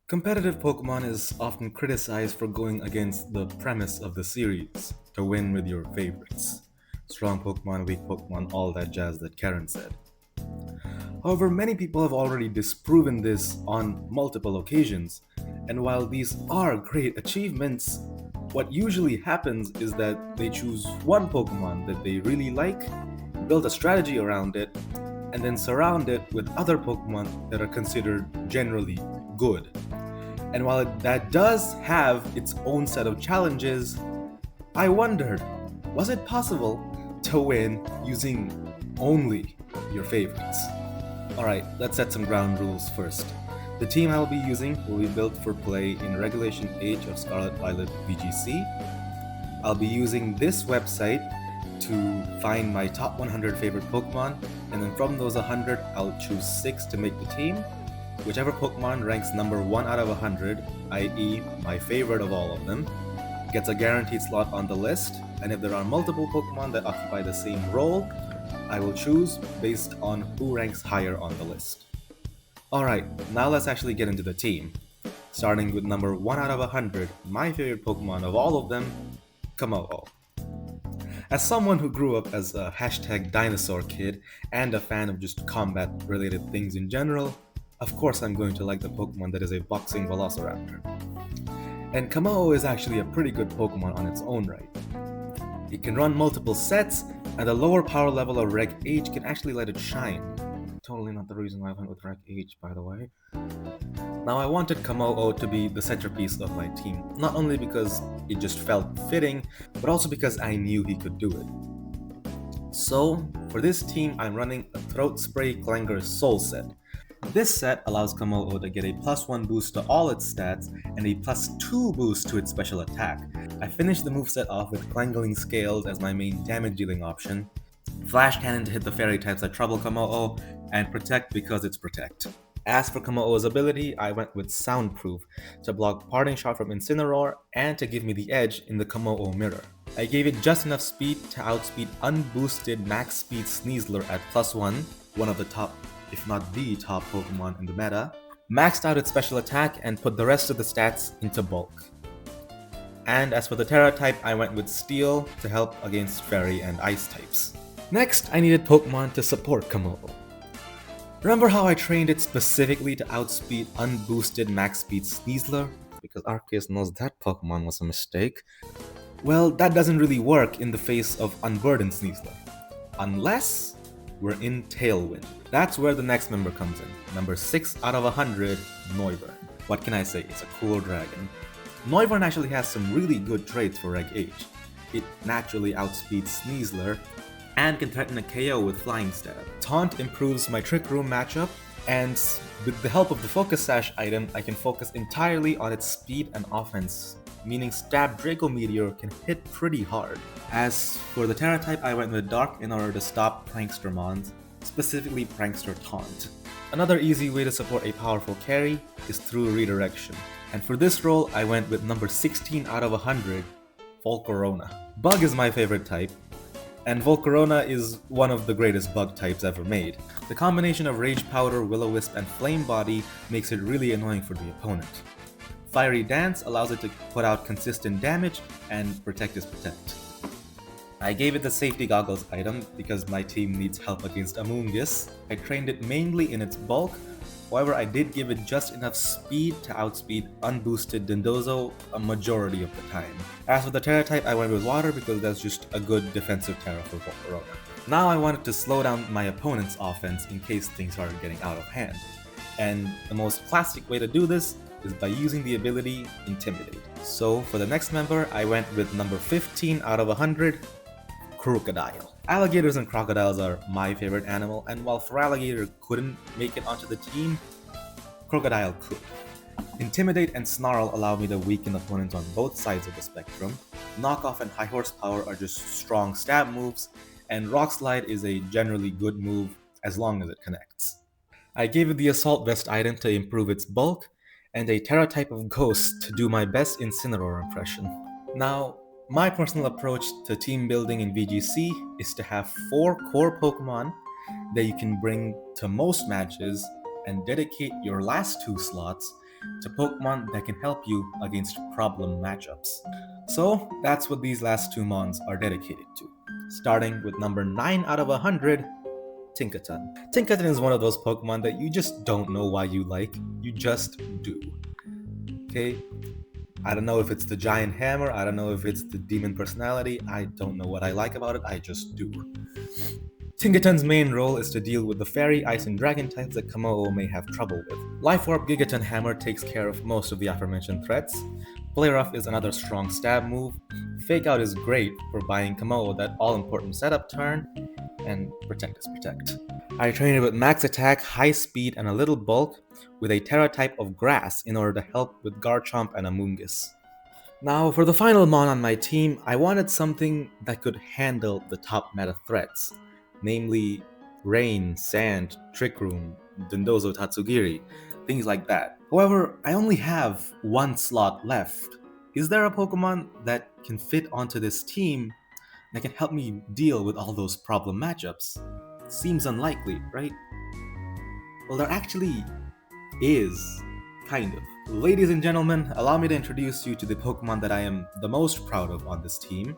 Competitive Pokemon is often criticized for going against the premise of the series to win with your favorites. Strong Pokemon, weak Pokemon, all that jazz that Karen said. However, many people have already disproven this on multiple occasions, and while these are great achievements, what usually happens is that they choose one Pokemon that they really like, build a strategy around it, and then surround it with other Pokemon that are considered generally good. And while that does have its own set of challenges, I wondered, was it possible to win using only your favorites? Alright, let's set some ground rules first. The team I will be using will be built for play in Regulation Age of Scarlet Violet VGC. I'll be using this website to find my top 100 favorite Pokemon, and then from those 100, I'll choose 6 to make the team. Whichever Pokemon ranks number 1 out of 100, i.e., my favorite of all of them, gets a guaranteed slot on the list, and if there are multiple Pokemon that occupy the same role, I will choose based on who ranks higher on the list. Alright, now let's actually get into the team. Starting with number 1 out of 100, my favorite Pokemon of all of them, Kommo-o. As someone who grew up as a hashtag dinosaur kid and a fan of just combat related things in general, of course I'm going to like the Pokemon that is a boxing Velociraptor. And Kommo-o is actually a pretty good Pokemon on its own right. It can run multiple sets, and the lower power level of Reg H can actually let it shine. Totally not the reason why I went with Reg H, by the way. Now I wanted Kommo-o to be the centerpiece of my team, not only because it just felt fitting, but also because I knew he could do it. So, for this team, I'm running a Throat Spray Clanger Soul set. This set allows Kommo-o to get a +1 boost to all its stats and a +2 boost to its special attack. I finished the moveset off with Clangling Scales as my main damage dealing option, Flash Cannon to hit the fairy types that trouble Kommo-o, and Protect because it's Protect. As for Kommo-o's ability, I went with Soundproof to block Parting Shot from Incineroar and to give me the edge in the Kommo-o mirror. I gave it just enough speed to outspeed unboosted max speed Sneasler at +1, one of the top, if not the top Pokemon in the meta, maxed out its special attack and put the rest of the stats into bulk. And as for the Terra type, I went with Steel to help against Fairy and Ice types. Next, I needed Pokemon to support Kommo-o. Remember how I trained it specifically to outspeed unboosted max speed Sneasler? Because Arceus knows that Pokemon was a mistake. Well, that doesn't really work in the face of unburdened Sneasler. Unless we're in Tailwind. That's where the next member comes in. Number 6 out of 100, Noivern. What can I say? It's a cool dragon. Noivern actually has some really good traits for Reg H. It naturally outspeeds Sneasler, and can threaten a KO with Flying Stab. Taunt improves my Trick Room matchup, and with the help of the Focus Sash item, I can focus entirely on its speed and offense, meaning Stab Draco Meteor can hit pretty hard. As for the Terra type, I went with Dark in order to stop Prankster Mons, specifically Prankster Taunt. Another easy way to support a powerful carry is through redirection, and for this role, I went with number 16 out of 100, Volcarona. Bug is my favorite type, and Volcarona is one of the greatest bug types ever made. The combination of Rage Powder, Will-O-Wisp, and Flame Body makes it really annoying for the opponent. Fiery Dance allows it to put out consistent damage, and Protect is Protect. I gave it the Safety Goggles item because my team needs help against Amoonguss. I trained it mainly in its bulk, however I did give it just enough speed to outspeed unboosted Dindozo a majority of the time. As for the Terra type, I went with Water because that's just a good defensive Terra for Volcarona. Now I wanted to slow down my opponent's offense in case things started getting out of hand. And the most classic way to do this is by using the ability Intimidate. So for the next member, I went with number 15 out of 100, Crocodile. Alligators and crocodiles are my favorite animal, and while Feraligatr couldn't make it onto the team, Crocodile could. Intimidate and Snarl allow me to weaken opponents on both sides of the spectrum. Knockoff and High Horsepower are just strong stab moves, and Rock Slide is a generally good move as long as it connects. I gave it the Assault Vest item to improve its bulk, and a Terra type of Ghost to do my best Incineroar impression. Now, my personal approach to team building in VGC is to have 4 core Pokemon that you can bring to most matches and dedicate your last 2 slots to Pokemon that can help you against problem matchups. So that's what these last two mons are dedicated to. Starting with number 9 out of 100, Tinkaton. Tinkaton is one of those Pokemon that you just don't know why you like, you just do. Okay? I don't know if it's the giant hammer, I don't know if it's the demon personality, I don't know what I like about it, I just do. Tinkaton's main role is to deal with the fairy, ice, and dragon types that Kamao may have trouble with. Life Orb Gigaton Hammer takes care of most of the aforementioned threats. Play Rough is another strong stab move. Fake Out is great for buying Kamao that all-important setup turn, and Protect is Protect. I train it with max attack, high speed, and a little bulk, with a Terra type of grass in order to help with Garchomp and Amoonguss. Now, for the final mon on my team, I wanted something that could handle the top meta threats, namely Rain, Sand, Trick Room, Dondozo Tatsugiri, things like that. However, I only have one slot left. Is there a Pokemon that can fit onto this team that can help me deal with all those problem matchups? Seems unlikely, right? Well, there actually is, kind of. Ladies and gentlemen, allow me to introduce you to the Pokemon that I am the most proud of on this team.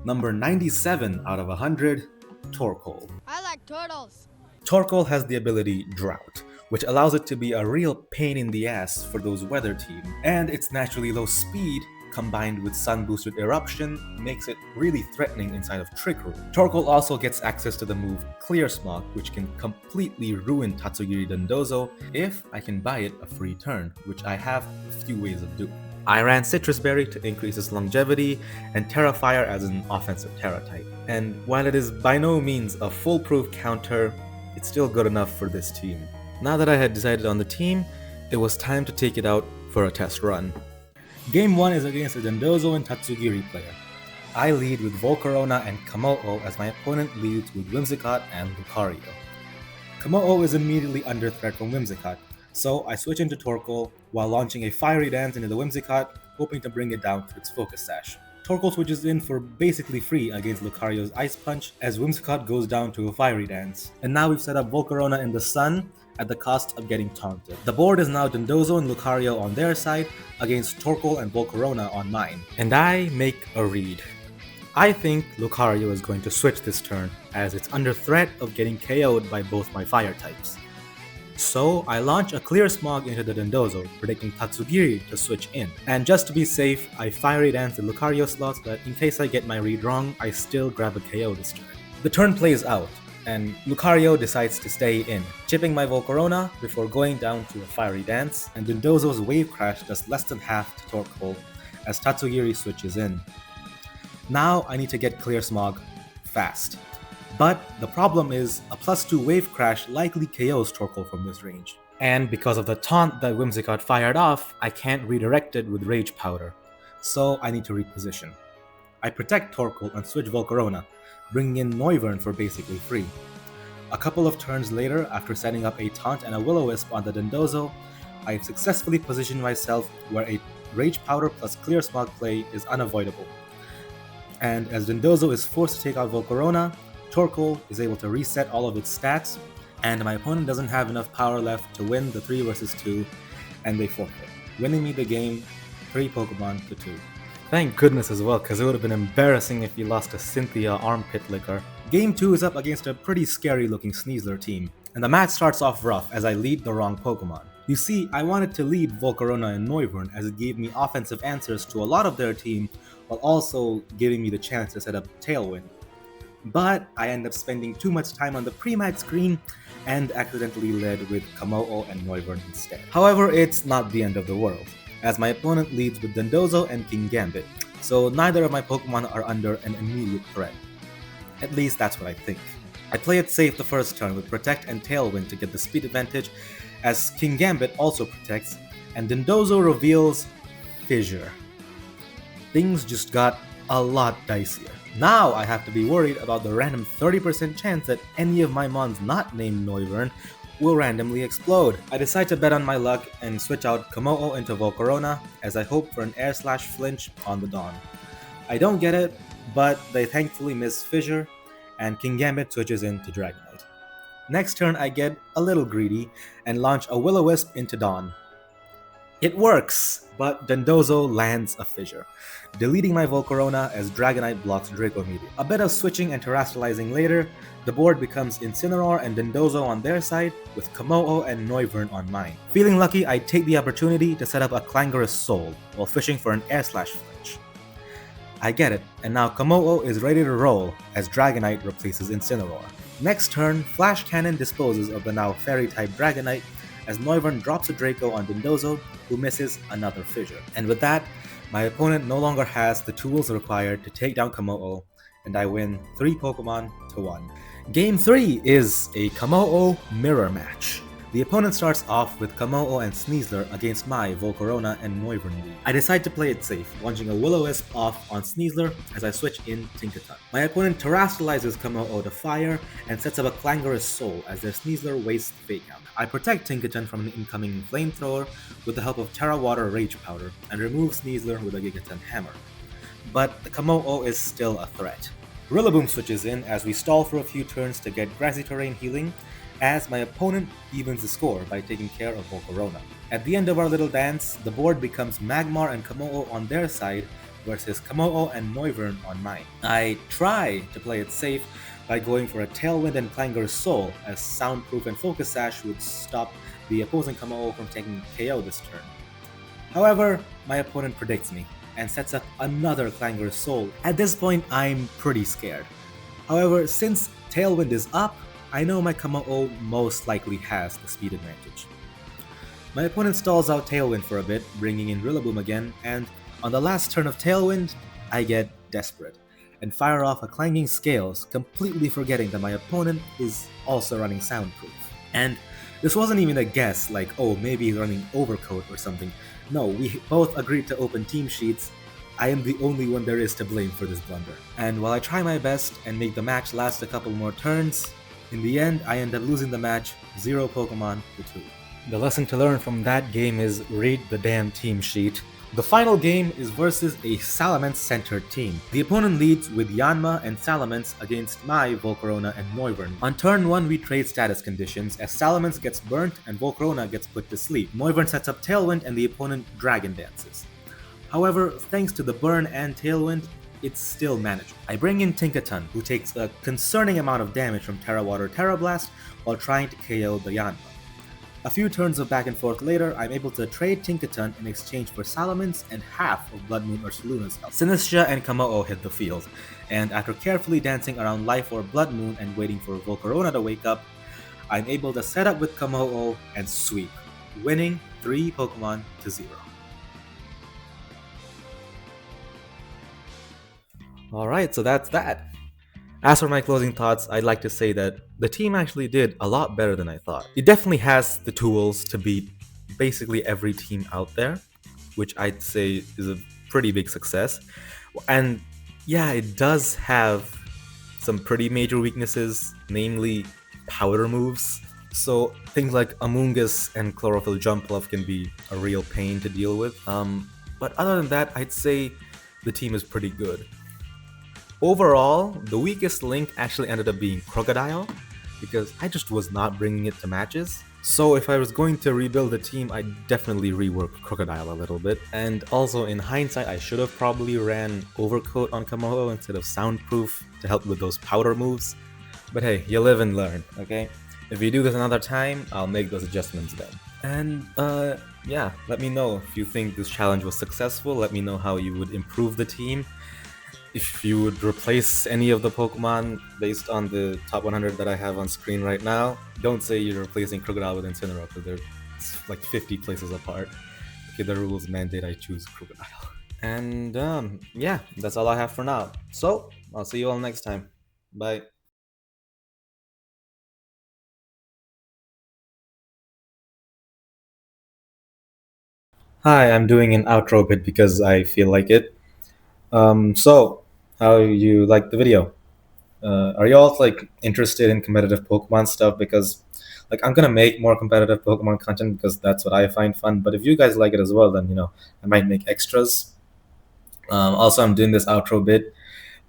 Number 97 out of 100, Torkoal. I like turtles. Torkoal has the ability Drought, which allows it to be a real pain in the ass for those weather team, and its naturally low speed combined with sun-boosted Eruption makes it really threatening inside of Trick Room. Torkoal also gets access to the move Clear Smog, which can completely ruin Tatsugiri Dondozo if I can buy it a free turn, which I have a few ways of doing. I ran Citrus Berry to increase its longevity, and Terra Fire as an offensive Terra type. And while it is by no means a foolproof counter, it's still good enough for this team. Now that I had decided on the team, it was time to take it out for a test run. Game 1 is against a Dondozo and Tatsugiri player. I lead with Volcarona and Kamao as my opponent leads with Whimsicott and Lucario. Kamao is immediately under threat from Whimsicott, so I switch into Torkoal while launching a Fiery Dance into the Whimsicott, hoping to bring it down to its Focus Sash. Torkoal switches in for basically free against Lucario's Ice Punch as Whimsicott goes down to a Fiery Dance. And now we've set up Volcarona in the sun at the cost of getting taunted. The board is now Dondozo and Lucario on their side against Torkoal and Volcarona on mine. And I make a read. I think Lucario is going to switch this turn as it's under threat of getting KO'd by both my fire types. So I launch a Clear Smog into the Dondozo, predicting Tatsugiri to switch in. And just to be safe, I Fiery Dance the Lucario slot so that in case I get my read wrong, I still grab a KO this turn. The turn plays out, and Lucario decides to stay in, chipping my Volcarona before going down to a Fiery Dance, and Dondozo's Wave Crash does less than half to Torkoal as Tatsugiri switches in. Now I need to get Clear Smog fast. But the problem is, a +2 Wave Crash likely KOs Torkoal from this range. And because of the taunt that Whimsicott fired off, I can't redirect it with Rage Powder, so I need to reposition. I protect Torkoal and switch Volcarona, bringing in Noivern for basically free. A couple of turns later, after setting up a taunt and a Will-O-Wisp on the Dondozo, I've successfully positioned myself where a Rage Powder plus Clear Smog play is unavoidable. And as Dondozo is forced to take out Volcarona, Torkoal is able to reset all of its stats, and my opponent doesn't have enough power left to win the 3 vs 2, and they forfeit, winning me the game 3 Pokemon to 2. Thank goodness as well, because it would have been embarrassing if he lost to Cynthia Armpit Liquor. Game 2 is up against a pretty scary looking Sneasler team, and the match starts off rough as I lead the wrong Pokemon. You see, I wanted to lead Volcarona and Noivern as it gave me offensive answers to a lot of their team, while also giving me the chance to set up Tailwind. But I end up spending too much time on the pre-match screen and accidentally led with Kamao and Noivern instead. However, it's not the end of the world, as my opponent leads with Dondozo and King Gambit, so neither of my Pokemon are under an immediate threat. At least that's what I think. I play it safe the first turn with Protect and Tailwind to get the speed advantage, as King Gambit also protects, and Dondozo reveals Fissure. Things just got a lot dicier. Now I have to be worried about the random 30% chance that any of my mons not named Noivern will randomly explode. I decide to bet on my luck and switch out Kamao into Volcarona as I hope for an air/flinch on the Dawn. I don't get it, but they thankfully miss Fissure, and King Gambit switches into Dragonite. Next turn I get a little greedy and launch a Will-O-Wisp into Dawn. It works, but Dondozo lands a fissure, deleting my Volcarona as Dragonite blocks Draco Meteor. A bit of switching and terrestrializing later, the board becomes Incineroar and Dondozo on their side, with Komodo and Noivern on mine. Feeling lucky, I take the opportunity to set up a Clangorous Soul while fishing for an Air Slash flinch. I get it, and now Komodo is ready to roll as Dragonite replaces Incineroar. Next turn, Flash Cannon disposes of the now Fairy-type Dragonite as Noivern drops a Draco on Dondozo, who misses another fissure. And with that, my opponent no longer has the tools required to take down Komodo, and I win 3 Pokemon to 1. Game 3 is a Komodo mirror match. The opponent starts off with Komodo and Sneasler against my Volcarona and Noivern lead. I decide to play it safe, launching a Will-O-Wisp off on Sneasler as I switch in Tinkaton. My opponent terrestrializes Komodo to fire and sets up a Clangorous Soul as their Sneasler wastes Fake Out. I protect Tinkaton from an incoming Flamethrower with the help of Terra Water Rage Powder and remove Sneasler with a Gigaton Hammer. But the Komodo is still a threat. Rillaboom switches in as we stall for a few turns to get Grassy Terrain healing, as my opponent evens the score by taking care of Volcarona. At the end of our little dance, the board becomes Magmar and Komodo on their side versus Komodo and Noivern on mine. I try to play it safe by going for a Tailwind and Clangor's Soul, as Soundproof and Focus Sash would stop the opposing Komodo from taking KO this turn. However, my opponent predicts me and sets up another Clangor's Soul. At this point, I'm pretty scared. However, since Tailwind is up, I know my Komodo most likely has the speed advantage. My opponent stalls out Tailwind for a bit, bringing in Rillaboom again, and on the last turn of Tailwind, I get desperate and fire off a Clanging Scales, completely forgetting that my opponent is also running Soundproof. And this wasn't even a guess, like, oh, maybe he's running Overcoat or something. No, we both agreed to open team sheets. I am the only one there is to blame for this blunder. And while I try my best and make the match last a couple more turns, in the end, I end up losing the match 0 Pokemon to 2. The lesson to learn from that game is read the damn team sheet. The final game is versus a Salamence-centered team. The opponent leads with Yanma and Salamence against my Volcarona and Noivern. On turn 1, we trade status conditions as Salamence gets burnt and Volcarona gets put to sleep. Noivern sets up Tailwind and the opponent Dragon Dances. However, thanks to the burn and Tailwind, it's still manageable. I bring in Tinkaton, who takes a concerning amount of damage from Terra Water Terra Blast while trying to KO the Yanma. A few turns of back and forth later, I'm able to trade Tinkaton in exchange for Salamence and half of Blood Moon Ursaluna's health. Sinistcha and Komodo hit the field, and after carefully dancing around Life Orb Blood Moon and waiting for Volcarona to wake up, I'm able to set up with Komodo and sweep, winning 3 Pokemon to 0. Alright, so that's that. As for my closing thoughts, I'd like to say that the team actually did a lot better than I thought. It definitely has the tools to beat basically every team out there, which I'd say is a pretty big success. And yeah, it does have some pretty major weaknesses, namely powder moves. So things like Amoonguss and Chlorophyll Jumpluff can be a real pain to deal with. But other than that, I'd say the team is pretty good. Overall, the weakest link actually ended up being Crocodile, because I just was not bringing it to matches. So if I was going to rebuild the team, I'd definitely rework Crocodile a little bit. And also in hindsight, I should have probably ran Overcoat on Komodo instead of Soundproof to help with those powder moves. But hey, you live and learn, okay? If you do this another time, I'll make those adjustments then. And yeah, let me know if you think this challenge was successful. Let me know how you would improve the team. If you would replace any of the Pokemon based on the top 100 that I have on screen right now. Don't say you're replacing Crocodile with Incineroar, because they're like 50 places apart. Okay, the rules mandate I choose Crocodile. And yeah, that's all I have for now. So, I'll see you all next time. Bye. Hi, I'm doing an outro bit because I feel like it. So, how you like the video? Are you all like interested in competitive Pokemon stuff? Because like I'm gonna make more competitive Pokemon content because that's what I find fun. But if you guys like it as well, then I might make extras. Also, I'm doing this outro bit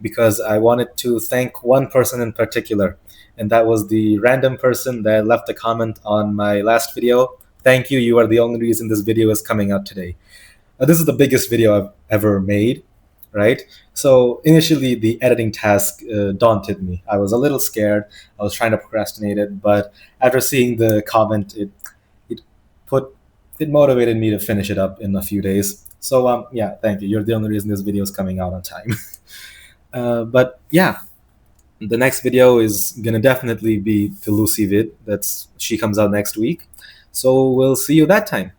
because I wanted to thank one person in particular, and that was the random person that left a comment on my last video Thank you. You are the only reason this video is coming out today. This is the biggest video I've ever made, right? So initially, the editing task daunted me. I was a little scared. I was trying to procrastinate it, but after seeing the comment, it put it motivated me to finish it up in a few days. So yeah, thank you. You're the only reason this video is coming out on time. But yeah, the next video is gonna definitely be the Lucy vid. She comes out next week. So we'll see you that time.